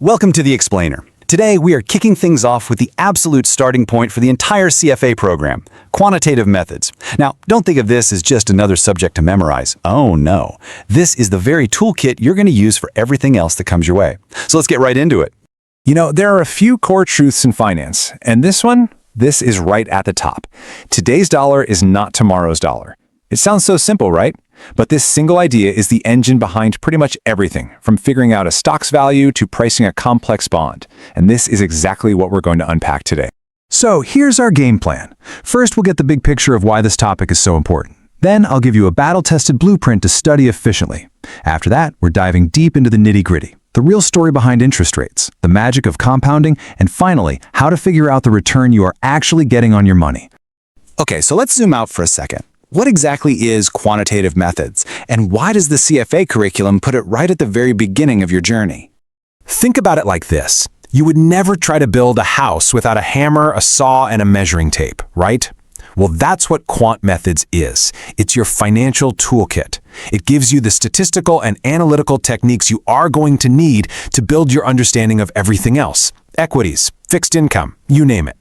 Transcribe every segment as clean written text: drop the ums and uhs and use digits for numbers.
Welcome to The Explainer. Today, we are kicking things off with the absolute starting point for the entire CFA program, Quantitative Methods. Now, don't think of this as just another subject to memorize. Oh no. This is the very toolkit you're going to use for everything else that comes your way. So let's get right into it. You know, there are a few core truths in finance, and this is right at the top. Today's dollar is not tomorrow's dollar. It sounds so simple, right? But this single idea is the engine behind pretty much everything, from figuring out a stock's value to pricing a complex bond. And this is exactly what we're going to unpack today. So here's our game plan. First, we'll get the big picture of why this topic is so important. Then I'll give you a battle-tested blueprint to study efficiently. After that, we're diving deep into the nitty-gritty, the real story behind interest rates, the magic of compounding, and finally, how to figure out the return you are actually getting on your money. Okay, so let's zoom out for a second. What exactly is quantitative methods, and why does the CFA curriculum put it right at the very beginning of your journey? Think about it like this. You would never try to build a house without a hammer, a saw, and a measuring tape, right? Well, that's what quant methods is. It's your financial toolkit. It gives you the statistical and analytical techniques you are going to need to build your understanding of everything else. Equities, fixed income, you name it.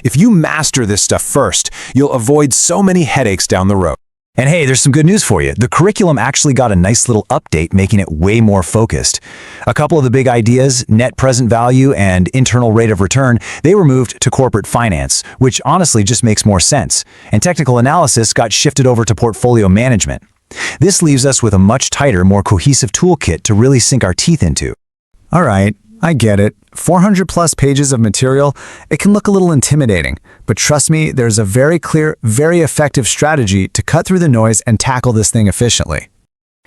If you master this stuff first, you'll avoid so many headaches down the road. And hey, there's some good news for you. The curriculum actually got a nice little update, making it way more focused. A couple of the big ideas, net present value and internal rate of return, they were moved to corporate finance, which honestly just makes more sense. And technical analysis got shifted over to portfolio management. This leaves us with a much tighter, more cohesive toolkit to really sink our teeth into. All right, I get it. 400 plus pages of material, it can look a little intimidating, but trust me, there's a very clear, very effective strategy to cut through the noise and tackle this thing efficiently.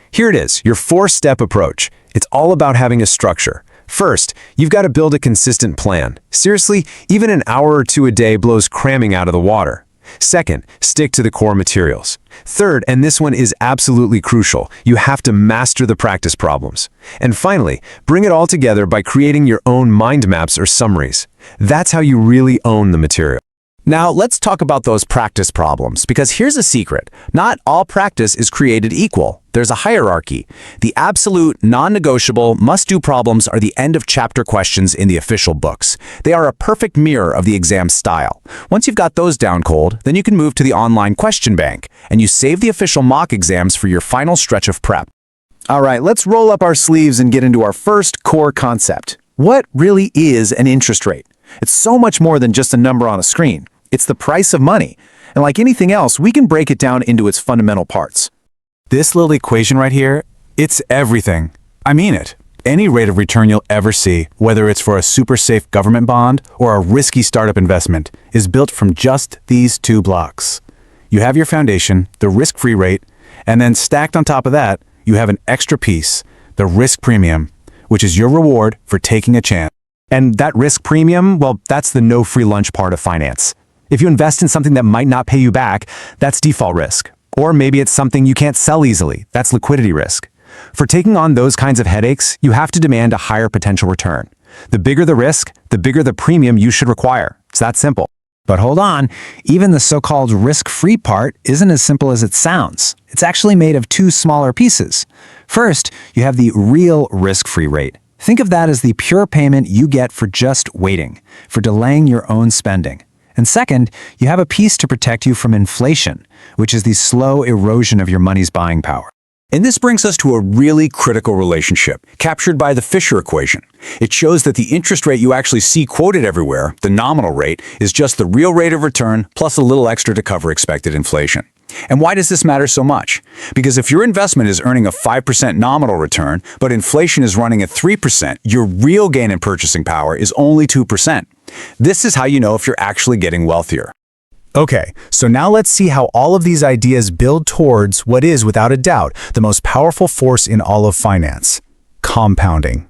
Here it is, your four-step approach. It's all about having a structure. First, you've got to build a consistent plan. Seriously, even an hour or two a day blows cramming out of the water. Second, stick to the core materials. Third, and this one is absolutely crucial, you have to master the practice problems. And finally, bring it all together by creating your own mind maps or summaries. That's how you really own the material. Now, let's talk about those practice problems, because here's a secret. Not all practice is created equal. There's a hierarchy. The absolute, non-negotiable, must-do problems are the end-of-chapter questions in the official books. They are a perfect mirror of the exam style. Once you've got those down cold, then you can move to the online question bank, and you save the official mock exams for your final stretch of prep. All right, let's roll up our sleeves and get into our first core concept. What really is an interest rate? It's so much more than just a number on a screen. It's the price of money. And like anything else, we can break it down into its fundamental parts. This little equation right here, it's everything. I mean it. Any rate of return you'll ever see, whether it's for a super safe government bond or a risky startup investment, is built from just these two blocks. You have your foundation, the risk-free rate, and then stacked on top of that, you have an extra piece, the risk premium, which is your reward for taking a chance. And that risk premium, well, that's the no free lunch part of finance. If you invest in something that might not pay you back, that's default risk. Or maybe it's something you can't sell easily, that's liquidity risk. For taking on those kinds of headaches, you have to demand a higher potential return. The bigger the risk, the bigger the premium you should require. It's that simple. But hold on, even the so-called risk-free part isn't as simple as it sounds. It's actually made of two smaller pieces. First, you have the real risk-free rate. Think of that as the pure payment you get for just waiting, for delaying your own spending. And second, you have a piece to protect you from inflation, which is the slow erosion of your money's buying power. And this brings us to a really critical relationship, captured by the Fisher equation. It shows that the interest rate you actually see quoted everywhere, the nominal rate, is just the real rate of return plus a little extra to cover expected inflation. And why does this matter so much? Because if your investment is earning a 5% nominal return, but inflation is running at 3%, your real gain in purchasing power is only 2%. This is how you know if you're actually getting wealthier. Okay, so now let's see how all of these ideas build towards what is, without a doubt, the most powerful force in all of finance: compounding.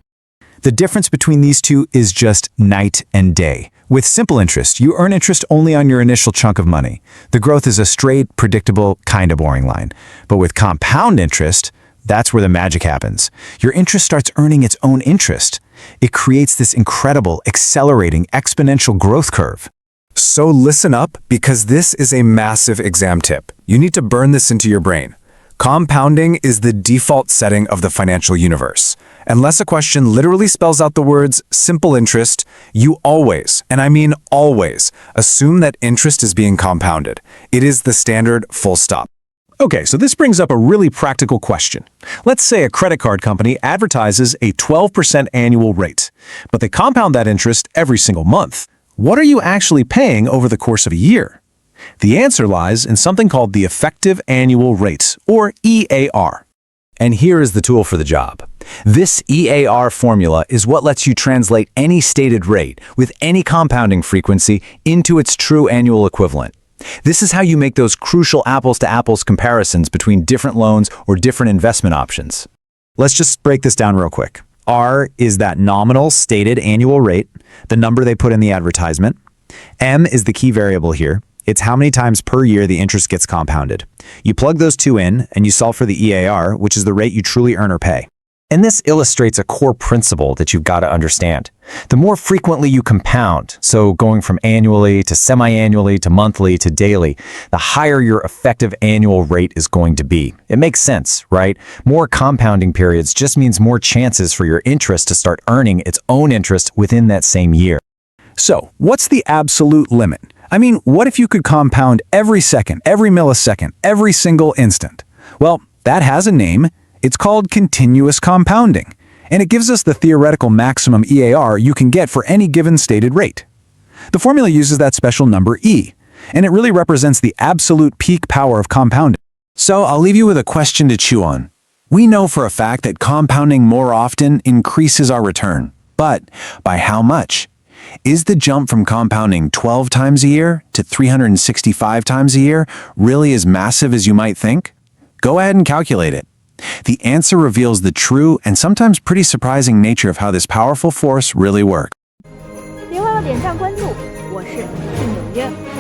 The difference between these two is just night and day. With simple interest, you earn interest only on your initial chunk of money. The growth is a straight, predictable, kind of boring line. But with compound interest, that's where the magic happens. Your interest starts earning its own interest. It creates this incredible, accelerating, exponential growth curve. So listen up, because this is a massive exam tip. You need to burn this into your brain. Compounding is the default setting of the financial universe. Unless a question literally spells out the words simple interest, you always, and I mean always, assume that interest is being compounded. It is the standard full stop. Okay, so this brings up a really practical question. Let's say a credit card company advertises a 12% annual rate, but they compound that interest every single month. What are you actually paying over the course of a year? The answer lies in something called the effective annual rate, or EAR. And here is the tool for the job. This EAR formula is what lets you translate any stated rate with any compounding frequency into its true annual equivalent. This is how you make those crucial apples-to-apples comparisons between different loans or different investment options. Let's just break this down real quick. R is that nominal stated annual rate, the number they put in the advertisement. M is the key variable here. It's how many times per year the interest gets compounded. You plug those two in, and you solve for the EAR, which is the rate you truly earn or pay. And this illustrates a core principle that you've got to understand. The more frequently you compound, so going from annually to semi-annually to monthly to daily, the higher your effective annual rate is going to be. It makes sense, right? More compounding periods just means more chances for your interest to start earning its own interest within that same year. So, what's the absolute limit? I mean, what if you could compound every second, every millisecond, every single instant? Well, that has a name. It's called continuous compounding, and it gives us the theoretical maximum EAR you can get for any given stated rate. The formula uses that special number E, and it really represents the absolute peak power of compounding. So I'll leave you with a question to chew on. We know for a fact that compounding more often increases our return, but by how much? Is the jump from compounding 12 times a year to 365 times a year really as massive as you might think? Go ahead and calculate it. The answer reveals the true and sometimes pretty surprising nature of how this powerful force really works. 别忘了点赞关注，我是去纽约。